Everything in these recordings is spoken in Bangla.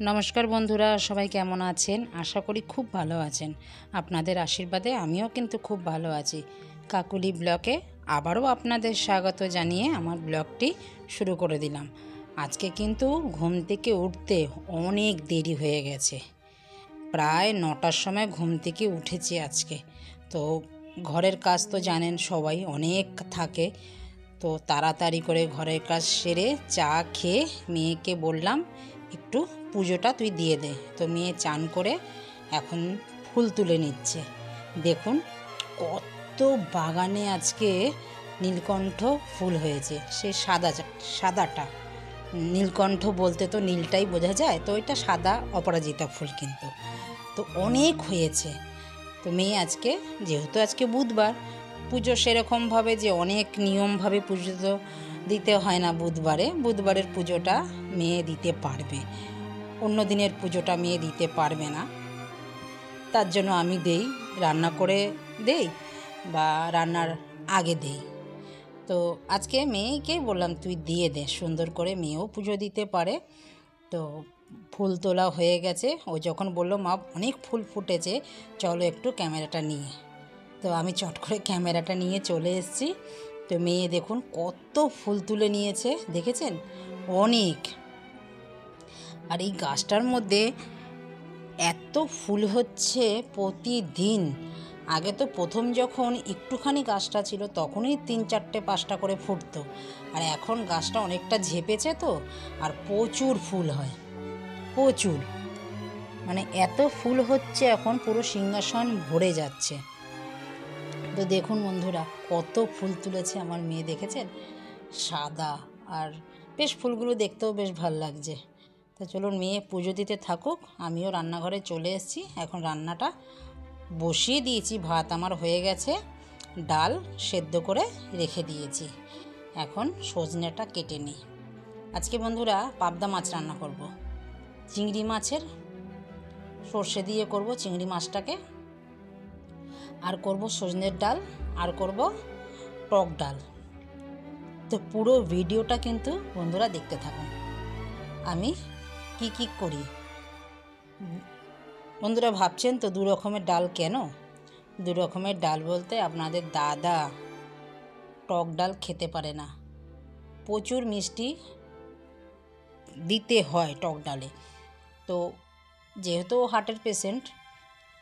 নমস্কার বন্ধুরা, সবাই কেমন আছেন? আশা করি খুব ভালো আছেন। আপনাদের আশীর্বাদে আমিও কিন্তু খুব ভালো আছি। কাকুলি ব্লগে আবারও আপনাদের স্বাগত জানিয়ে আমার ব্লগটি শুরু করে দিলাম। আজকে কিন্তু ঘুম থেকে উঠতে অনেক দেরি হয়ে গেছে। প্রায় 9টার সময় ঘুম থেকে উঠেছি আজকে। তো ঘরের কাজ তো জানেন সবাই, অনেক থাকে। তো তাড়াতাড়ি করে ঘরের কাজ সেরে চা খেয়ে মেয়েকে বললাম একটু পুজোটা তুই দিয়ে দে। তো মেয়ে চান করে এখন ফুল তুলে নিচ্ছে। দেখুন কত বাগানে আজকে নীলকণ্ঠ ফুল হয়েছে। সে সাদাটা নীলকণ্ঠ বলতে তো নীলটাই বোঝা যায়, তো এটা সাদা অপরাজিতা ফুল কিন্তু। তো অনেক হয়েছে। তো মেয়ে আজকে, যেহেতু আজকে বুধবার, পুজো সেরকমভাবে যে অনেক নিয়মভাবে পুজো তো দিতে হয় না। বুধবারের পুজোটা মেয়ে দিতে পারবে, অন্য দিনের পুজোটা মেয়ে দিতে পারবে না। তার জন্য আমি দেই, রান্না করে দেই বা রান্নার আগে দেই। তো আজকে মেয়েকে বললাম তুই দিয়ে দে, সুন্দর করে মেয়েও পুজো দিতে পারে। তো ফুল তোলা হয়ে গেছে। ও যখন বলল মা অনেক ফুল ফুটেছে, চলো একটু ক্যামেরাটা নিয়ে। তো আমি চট করে ক্যামেরাটা নিয়ে চলে এসেছি। তো মেয়ে দেখুন কত ফুল তুলে নিয়েছে, দেখেছেন? অনেক। আর এই গাছটার মধ্যে এত ফুল হচ্ছে প্রতিদিন। আগে তো প্রথম যখন একটুখানি গাছটা ছিল তখনই 3-4-5টা করে ফুটতো। আর এখন গাছটা অনেকটা ঝেপেছে তো, আর প্রচুর ফুল হয়, প্রচুর। মানে এত ফুল হচ্ছে এখন পুরো সিংহাসন ভরে যাচ্ছে। তো দেখুন বন্ধুরা কত ফুল তুলেছে আমার মেয়ে, দেখেছেন? সাদা, আর বেশ ফুলগুলো দেখতেও বেশ ভালো লাগছে। তো চলুন মেয়ে পুজো দিতে থাকুক, আমিও রান্নাঘরে চলে এসেছি। এখন রান্নাটা বসিয়ে দিয়েছি, ভাত আমার হয়ে গেছে, ডাল সেদ্ধ করে রেখে দিয়েছি। এখন সজনেটা কেটে নিই। আজকে বন্ধুরা পাবদা মাছ রান্না করব। চিংড়ি মাছের সর্ষে দিয়ে করব চিংড়ি মাছটাকে, আর করব সজনের ডাল, আর করব টক ডাল। তো পুরো ভিডিওটা কিন্তু বন্ধুরা দেখতে থাকুন আমি কি করি। বন্ধুরা ভাবছেন তো 2 রকমের ডাল কেন? 2 রকমের ডাল বলতে আপনাদের দাদা টক ডাল খেতে পারে না, প্রচুর মিষ্টি দিতে হয় টক ডালে। তো যেহেতু হার্টের পেশেন্ট,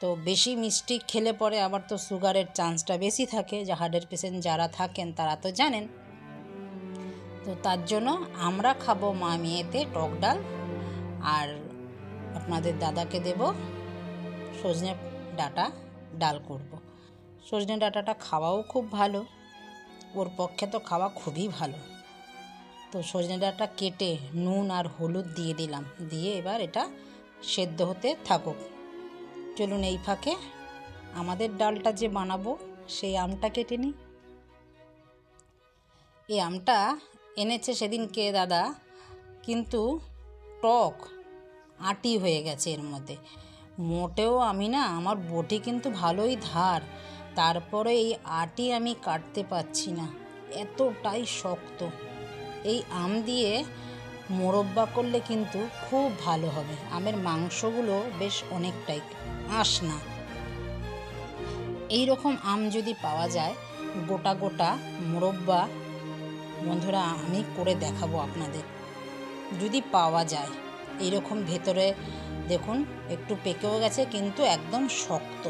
তো বেশি মিষ্টি খেলে পরে আবার তো সুগারের চান্সটা বেশি থাকে। যে হার্টের পেশেন্ট যারা থাকেন তারা তো জানেন। তো তার জন্য আমরা খাবো মা মেয়েতে টক ডাল, আর আপনাদের দাদাকে দেব সজনে ডাঁটা ডাল করব। সজনে ডাঁটাটা খাওয়াও খুব ভালো, ওর পক্ষে তো খাওয়া খুবই ভালো। তো সজনে ডাঁটা কেটে নুন আর হলুদ দিয়ে দিলাম, দিয়ে এবার এটা সেদ্ধ হতে থাকুক। চলুন এই ফাঁকে আমাদের ডালটা যে বানাবো সেই আমটা কেটে নিই। এই আমটা এনেছে সেদিনকে দাদা, কিন্তু টক আটি হয়ে গেছে এর মধ্যে। মোটেও আমি না, আমার বটি কিন্তু ভালোই ধার, তারপরে এই আটি আমি কাটতে পারছি না, এতটাই শক্ত। এই আম দিয়ে মোরব্বা করলে কিন্তু খুব ভালো হবে। আমের মাংসগুলো বেশ অনেকটাই আঁশ না। এই রকম আম যদি পাওয়া যায় গোটা গোটা মোরব্বা, বন্ধুরা আমি করে দেখাবো আপনাদের, যদি পাওয়া যায়। এইরকম ভেতরে দেখুন একটু পেকেও গেছে কিন্তু একদম শক্ত,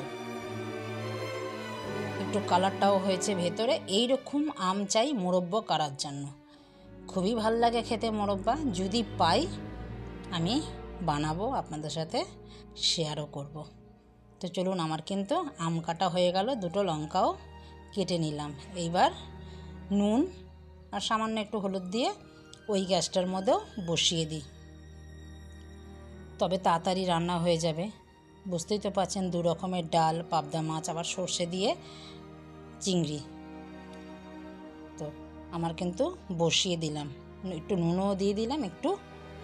একটু কালারটাও হয়েছে ভেতরে। এই রকম আম চাই মোরব্বা করার জন্য, খুবই ভাল লাগে খেতে মোরব্বা। যদি পাই আমি বানাবো, আপনাদের সাথে শেয়ারও করব। তো চলুন আমার কিন্তু আম কাটা হয়ে গেল, 2টো লঙ্কাও কেটে নিলাম। এইবার নুন আর সামান্য একটু হলুদ দিয়ে ওই গ্যাসটার মধ্যেও বসিয়ে দিই, তবে তাড়াতাড়ি রান্না হয়ে যাবে। বুঝতেই তো পারছেন 2 রকমের ডাল, পাবদা মাছ, আবার সর্ষে দিয়ে চিংড়ি। তো আমার কিন্তু বসিয়ে দিলাম, একটু নুনও দিয়ে দিলাম, একটু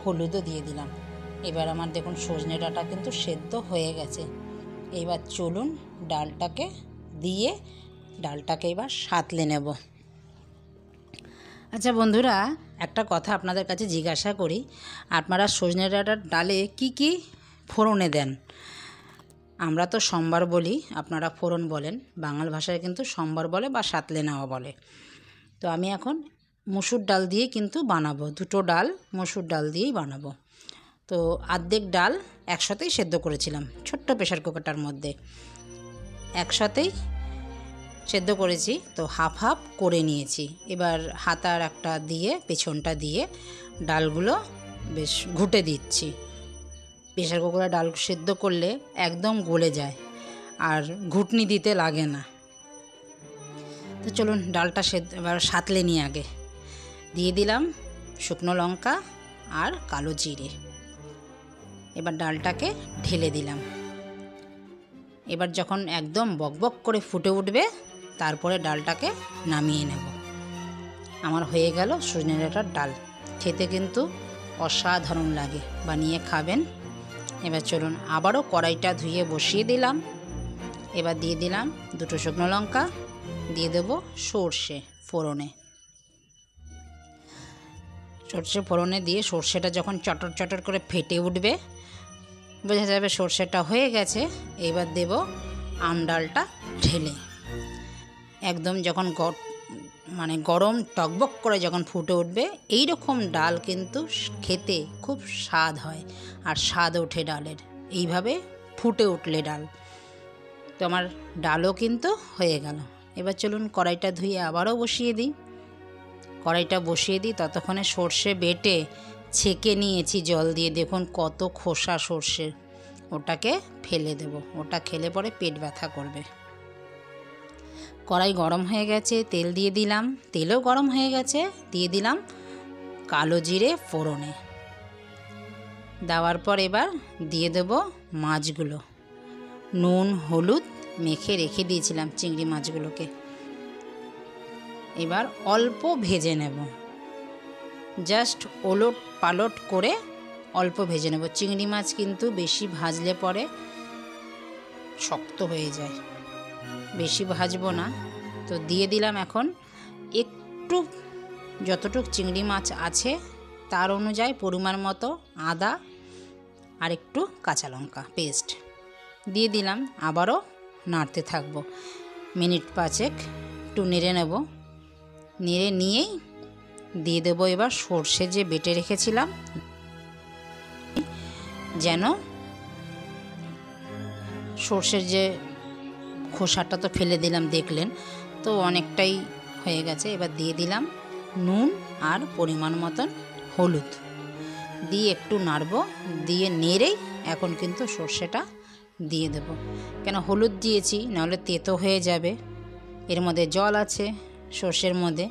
হলুদও দিয়ে দিলাম। এবার আমার দেখুন সজনে ডাঁটা কিন্তু সেদ্ধ হয়ে গেছে। এবার চলুন ডালটাকে দিয়ে ডালটাকে এবার সাঁতলে নেব। আচ্ছা বন্ধুরা, একটা কথা আপনাদের কাছে জিজ্ঞাসা করি, আপনারা সজনে ডাঁটার ডালে কি কি ফোড়নে দেন? আমরা তো সম্বার বলি, আপনারা ফোড়ন বলেন। বাঙাল ভাষায় কিন্তু সম্বার বলে বা সাতলে নেওয়া বলে। তো আমি এখন মসুর ডাল দিয়ে কিন্তু বানাবো, দুটো ডাল মসুর ডাল দিয়েই বানাবো। তো অর্ধেক ডাল একসাথেই সেদ্ধ করেছিলাম ছোট্ট প্রেশার কুকারটার মধ্যে, একসাথেই সেদ্ধ করেছি। তো হাফ হাফ করে নিয়েছি। এবার হাতার একটা দিয়ে পেছনটা দিয়ে ডালগুলো বেশ ঘুটে দিচ্ছি। প্রেশার কুকারে ডাল সেদ্ধ করলে একদম গলে যায় আর ঘুটনি দিতে লাগে না। তো চলুন ডালটা সেদ্ধ এবার সাঁতলে নিয়ে আগে দিয়ে দিলাম শুকনো লঙ্কা আর কালো জিরে। এবার ডালটাকে ঢেলে দিলাম। এবার যখন একদম বকবক করে ফুটে উঠবে তারপরে ডালটাকে নামিয়ে নেব। আমার হয়ে গেল সজনে ডাঁটার ডাল। খেতে কিন্তু অসাধারণ লাগে, বানিয়ে খাবেন। এবার চলুন আবারও কড়াইটা ধুয়ে বসিয়ে দিলাম। এবার দিয়ে দিলাম দুটো শুকনো লঙ্কা, দিয়ে দেব সর্ষে ফোড়নে। সর্ষে ফোড়নে দিয়ে সর্ষেটা যখন চটর চটর করে ফেটে উঠবে বোঝা যাবে সর্ষেটা হয়ে গেছে। এবার দেব আমডালটা ঢেলে। একদম যখন গরম টকবক করে যখন ফুটে উঠবে এই রকম ডাল কিন্তু খেতে খুব স্বাদ হয় আর স্বাদ ওঠে ডালের, এইভাবে ফুটে উঠলে ডাল। তো আমার ডালও কিন্তু হয়ে গেল। এবার চলুন কড়াইটা ধুয়ে আবারও বসিয়ে দিই। কড়াইটা বসিয়ে দিই, ততক্ষণে সর্ষে বেটে ছেঁকে নিয়েছি জল দিয়ে। দেখুন কত খোসা সর্ষের, ওটাকে ফেলে দেব। ওটা খেলে পরে পেট ব্যথা করবে। কড়াই গরম হয়ে গেছে, তেল দিয়ে দিলাম। তেলও গরম হয়ে গেছে, দিয়ে দিলাম কালো জিরে ফোড়নে। দেওয়ার পর এবার দিয়ে দেব মাছগুলো। নুন হলুদ মেখে রেখে দিয়েছিলাম চিংড়ি মাছগুলোকে। এবার অল্প ভেজে নেব, জাস্ট ওলট পালট করে অল্প ভেজে নেব। চিংড়ি মাছ কিন্তু বেশি ভাজলে পরে শক্ত হয়ে যায়, বেশি ভাজবো না। তো দিয়ে দিলাম এখন একটু যতটুক চিংড়ি মাছ আছে তার অনুযায়ী পরিমাণ মতো আদা আর একটু কাঁচা লঙ্কা পেস্ট দিয়ে দিলাম। আবারও নাড়তে থাকবো মিনিট পাঁচেক, একটু নেড়ে নেব। নেড়ে নিয়েই দিয়ে দেবো এবার সর্ষে যে বেটে রেখেছিলাম, যেন সর্ষের যে খোসাটা তো ফেলে দিলাম দেখলেন, তো অনেকটাই হয়ে গেছে। এবার দিয়ে দিলাম নুন আর পরিমাণ মতন হলুদ দিয়ে একটু নাড়ব। দিয়ে নেড়েই এখন কিন্তু সর্ষেটা দিয়ে দেব, কেন হলুদ দিয়েছি, নাহলে তেতো হয়ে যাবে। এর মধ্যে জল আছে সর্ষের মধ্যে,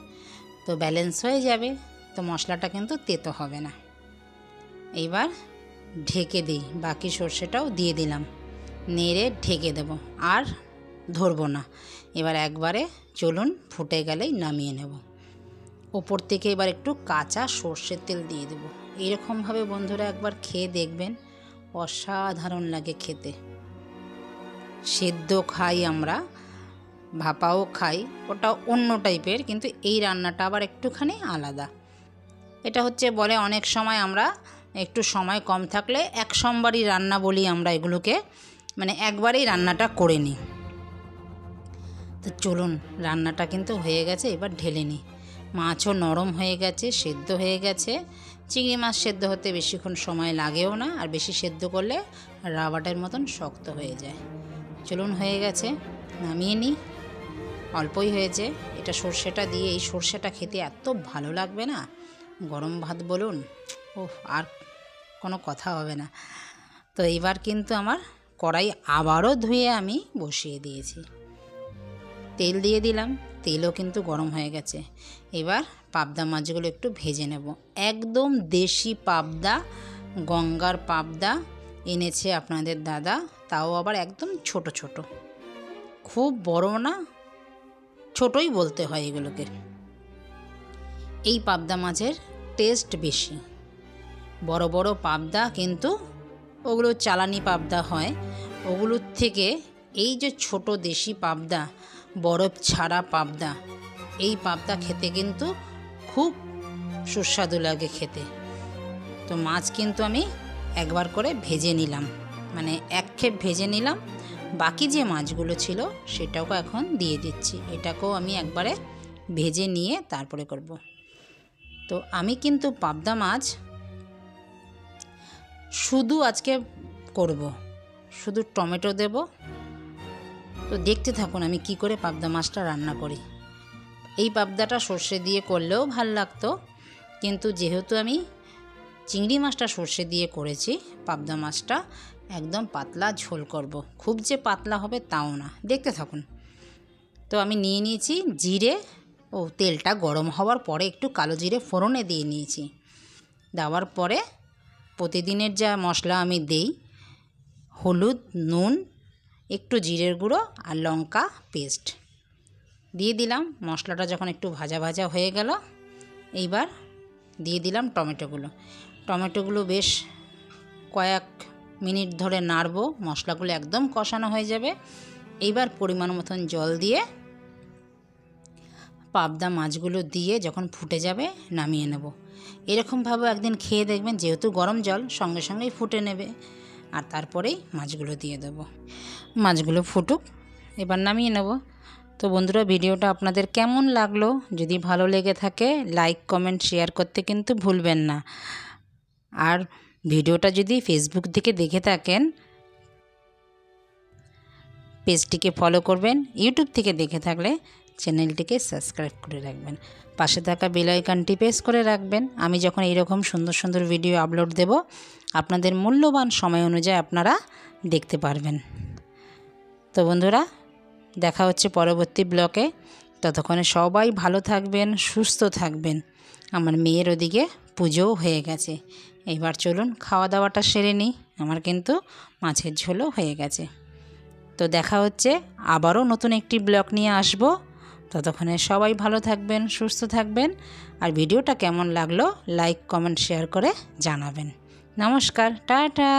তো ব্যালেন্স হয়ে যাবে, তো মশলাটা কিন্তু তেতো হবে না। এইবার ঢেকে দিই, বাকি সর্ষেটাও দিয়ে দিলাম, নেড়ে ঢেকে দেব, আর ধরবো না। এবার একবারে চলুন ফুটে গেলেই নামিয়ে নেব। ওপর থেকে এবার একটু কাঁচা সর্ষের তেল দিয়ে দেব। এইরকমভাবে বন্ধুরা একবার খেয়ে দেখবেন, অসাধারণ লাগে খেতে। সেদ্ধ খাই আমরা, ভাপাও খাই, ওটা অন্য টাইপের, কিন্তু এই রান্নাটা আবার একটুখানি আলাদা। এটা হচ্ছে বলে অনেক সময় আমরা একটু সময় কম থাকলে এক সোমবারই রান্না বলি আমরা এগুলোকে, মানে একবারেই রান্নাটা করে নিই। তো চলুন রান্নাটা কিন্তু হয়ে গেছে, এবার ঢেলে নিই। মাছও নরম হয়ে গেছে, সেদ্ধ হয়ে গেছে। চিংড়ি মাছ সেদ্ধ হতে বেশিক্ষণ সময় লাগেও না, আর বেশি সেদ্ধ করলে রাবারের মতন শক্ত হয়ে যায়। চলুন হয়ে গেছে, নামিয়ে নিই। অল্পই হয়েছে, এটা সর্ষেটা দিয়ে, এই সর্ষেটা খেতে এত ভালো লাগবে না, গরম ভাত বলুন, ওহ আর কোনো কথা হবে না। তো এইবার কিন্তু আমার কড়াই আবারও ধুয়ে আমি বসিয়ে দিয়েছি। তেল দিয়ে দিলাম, তেলও কিন্তু গরম হয়ে গেছে। এবার পাবদা মাছগুলো একটু ভেজে নেব। একদম দেশি পাবদা, গঙ্গার পাবদা এনেছে আপনাদের দাদা, তাও আবার একদম ছোট ছোট, খুব বড় না, ছোটই বলতে হয় এগুলোকে। এই পাবদা মাছের টেস্ট বেশি। বড় বড় পাবদা কিন্তু ওগুলো চালানি পাবদা হয়, ওগুলোর থেকে এই যে ছোট দেশি পাবদা, বরফ ছাড়া পাবদা, এই পাবদা খেতে কিন্তু খুব সুস্বাদু লাগে খেতে। তো মাছ কিন্তু আমি একবার করে ভেজে নিলাম, মানে এক খেপ ভেজে নিলাম। বাকি যে মাছগুলো ছিল সেটাও এখন দিয়ে দিচ্ছি। এটাকেও আমি একবারে ভেজে নিয়ে তারপরে করব। তো আমি কিন্তু পাবদা মাছ শুধু আজকে করব, শুধু টমেটো দেব। তো দেখতে থাকুন আমি কি করে পাবদা মাছটা রান্না করি। এই পাবদাটা সর্ষে দিয়ে করলেও ভাল লাগতো, কিন্তু যেহেতু আমি চিংড়ি মাছটা সর্ষে দিয়ে করেছি, পাবদা মাছটা একদম পাতলা ঝোল করব। খুব যে পাতলা হবে তাও না, দেখতে থাকুন। তো আমি নিয়ে নিয়েছি জিরে, তেলটা গরম হওয়ার পরে একটু কালো জিরে ফোড়নে দিয়ে নিয়েছি। দেওয়ার পরে প্রতিদিনের যা মশলা আমি দেই, হলুদ, নুন, একটু জিরের গুঁড়ো আর লঙ্কা পেস্ট দিয়ে দিলাম। মশলাটা যখন একটু ভাজা ভাজা হয়ে গেল, এইবার দিয়ে দিলাম টমেটোগুলো বেশ কয়েক মিনিট ধরে নাড়বো, মশলাগুলো একদম কষানো হয়ে যাবে। এইবার পরিমাণ মতন জল দিয়ে পাবদা মাছগুলো দিয়ে যখন ফুটে যাবে নামিয়ে নেব। এরকমভাবে একদিন খেয়ে দেখবেন, যেহেতু গরম জল সঙ্গে সঙ্গেই ফুটে নেবে। আর তারপরেই মাছগুলো দিয়ে দেব। মাছগুলো ফুটুক, এবার নামিয়ে নেব। তো বন্ধুরা, ভিডিওটা আপনাদের কেমন লাগলো? যদি ভালো লেগে থাকে লাইক, কমেন্ট, শেয়ার করতে কিন্তু ভুলবেন না। আর ভিডিওটা যদি ফেসবুক থেকে দেখে থাকেন, পেজটিকে ফলো করবেন। ইউটিউব থেকে দেখে থাকলে চ্যানেলটিকে সাবস্ক্রাইব করে রাখবেন। পাশে থাকা বেল আইকনটি প্রেস করে রাখবেন। আমি যখন এইরকম সুন্দর সুন্দর ভিডিও আপলোড দেব, আপনাদের মূল্যবান সময় অনুযায়ী আপনারা দেখতে পারবেন। তো বন্ধুরা, দেখা হচ্ছে পরবর্তী ব্লগে। ততক্ষণে সবাই ভালো থাকবেন, সুস্থ থাকবেন। আমার মেয়ের ওদিকে পুজোও হয়ে গেছে। এবার চলুন খাওয়া দাওয়াটা সেরে নিই। আমার কিন্তু মাছের ঝোলও হয়ে গেছে। তো দেখা হচ্ছে আবারও নতুন একটি ব্লগ নিয়ে আসব। ততক্ষণে সবাই ভালো থাকবেন, সুস্থ থাকবেন। আর ভিডিওটা কেমন লাগলো লাইক, কমেন্ট, শেয়ার করে জানাবেন। নমস্কার, টাটা।